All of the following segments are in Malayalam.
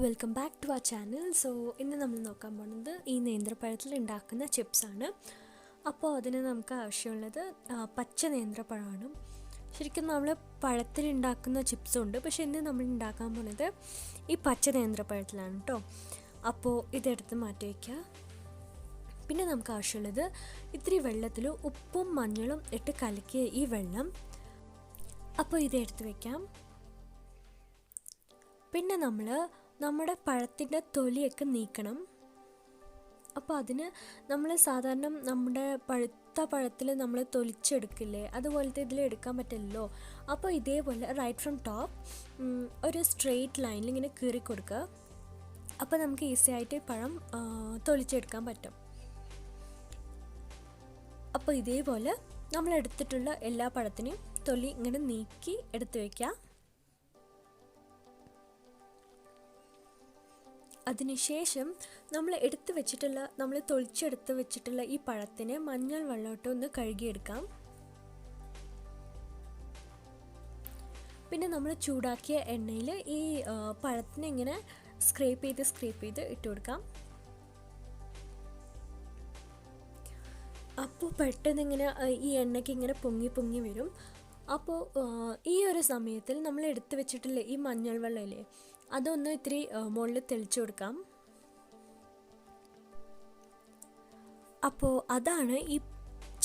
Welcome back to our channel. ഇന്ന് നമ്മൾ നോക്കാൻ പോകുന്നത് ഈ നേന്ത്രപ്പഴത്തിൽ ഉണ്ടാക്കുന്ന ചിപ്സാണ്. അപ്പോൾ അതിന് നമുക്ക് ആവശ്യമുള്ളത് പച്ച നേന്ത്രപ്പഴമാണ്. ശരിക്കും നമ്മൾ പഴത്തിലുണ്ടാക്കുന്ന ചിപ്സും ഉണ്ട്, പക്ഷേ ഇന്ന് നമ്മൾ ഉണ്ടാക്കാൻ പോകുന്നത് ഈ പച്ച നേന്ത്രപ്പഴത്തിലാണ് കേട്ടോ. അപ്പോൾ ഇതെടുത്ത് മാറ്റി വയ്ക്കുക. പിന്നെ നമുക്ക് ആവശ്യമുള്ളത് ഇത്തിരി വെള്ളത്തിൽ ഉപ്പും മഞ്ഞളും ഇട്ട് കലക്കിയ ഈ വെള്ളം. അപ്പോൾ ഇതെടുത്ത് വയ്ക്കാം. പിന്നെ നമ്മുടെ പഴത്തിൻ്റെ തൊലിയൊക്കെ നീക്കണം. അപ്പോൾ അതിന് നമ്മൾ സാധാരണ നമ്മുടെ പഴുത്ത പഴത്തിൽ നമ്മൾ തൊലിച്ചെടുക്കില്ലേ, അതുപോലത്തെ ഇതിൽ എടുക്കാൻ പറ്റില്ലല്ലോ. അപ്പോൾ ഇതേപോലെ റൈറ്റ് ഫ്രം ടോപ്പ് ഒരു സ്ട്രെയിറ്റ് ലൈനിൽ ഇങ്ങനെ കീറി കൊടുക്കുക. അപ്പോൾ നമുക്ക് ഈസി ആയിട്ട് പഴം തൊലിച്ചെടുക്കാൻ പറ്റും. അപ്പോൾ ഇതേപോലെ നമ്മൾ എടുത്തിട്ടുള്ള എല്ലാ പഴത്തിനെയും തൊലി ഇങ്ങനെ നീക്കി എടുത്ത് വയ്ക്കുക. അതിനുശേഷം നമ്മൾ തൊളിച്ചെടുത്ത് വെച്ചിട്ടുള്ള ഈ പഴത്തിനെ മഞ്ഞൾ വെള്ളമിട്ട് ഒന്ന് കഴുകിയെടുക്കാം. പിന്നെ നമ്മൾ ചൂടാക്കിയ എണ്ണയിൽ ഈ പഴത്തിനെ ഇങ്ങനെ സ്ക്രേപ്പ് ചെയ്ത് ഇട്ട് കൊടുക്കാം. അപ്പോൾ പെട്ടെന്ന് ഇങ്ങനെ ഈ എണ്ണയ്ക്ക് ഇങ്ങനെ പൊങ്ങി വരും. അപ്പോൾ ഈ ഒരു സമയത്തിൽ നമ്മൾ എടുത്ത് വെച്ചിട്ടുള്ള ഈ മഞ്ഞൾ വെള്ളമില്ലേ, അതൊന്ന് ഇത്തിരി മുകളിൽ തെളിച്ചു കൊടുക്കാം. അപ്പോൾ അതാണ് ഈ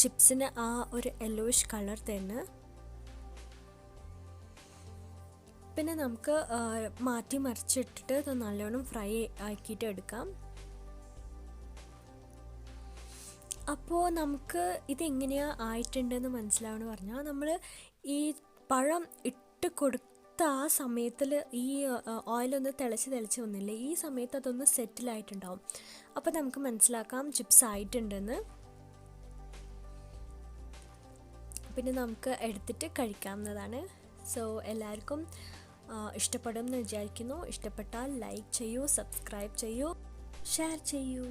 ചിപ്സിന് ആ ഒരു യെല്ലോയിഷ് കളർ തന്നെ. പിന്നെ നമുക്ക് മാറ്റി മറിച്ചിട്ടിട്ട് ഇത് നല്ലോണം ഫ്രൈ ആക്കിയിട്ട് എടുക്കാം. അപ്പോൾ നമുക്ക് ഇതെങ്ങനെയാണ് ആയിട്ടുണ്ടെന്ന് മനസ്സിലാവണമെന്ന് പറഞ്ഞാൽ നമ്മൾ ഈ പഴം ഇട്ട് കൊടുത്ത ആ സമയത്തിൽ ഈ ഓയിലൊന്ന് തിളച്ച് വന്നില്ലേ, ഈ സമയത്ത് അതൊന്ന് സെറ്റിലായിട്ടുണ്ടാവും. അപ്പോൾ നമുക്ക് മനസ്സിലാക്കാം ചിപ്സ് ആയിട്ടുണ്ടെന്ന്. പിന്നെ നമുക്ക് എടുത്തിട്ട് കഴിക്കാവുന്നതാണ്. എല്ലാവർക്കും ഇഷ്ടപ്പെടും എന്ന് വിചാരിക്കുന്നു. ഇഷ്ടപ്പെട്ടാൽ ലൈക്ക് ചെയ്യൂ, സബ്സ്ക്രൈബ് ചെയ്യൂ, ഷെയർ ചെയ്യൂ.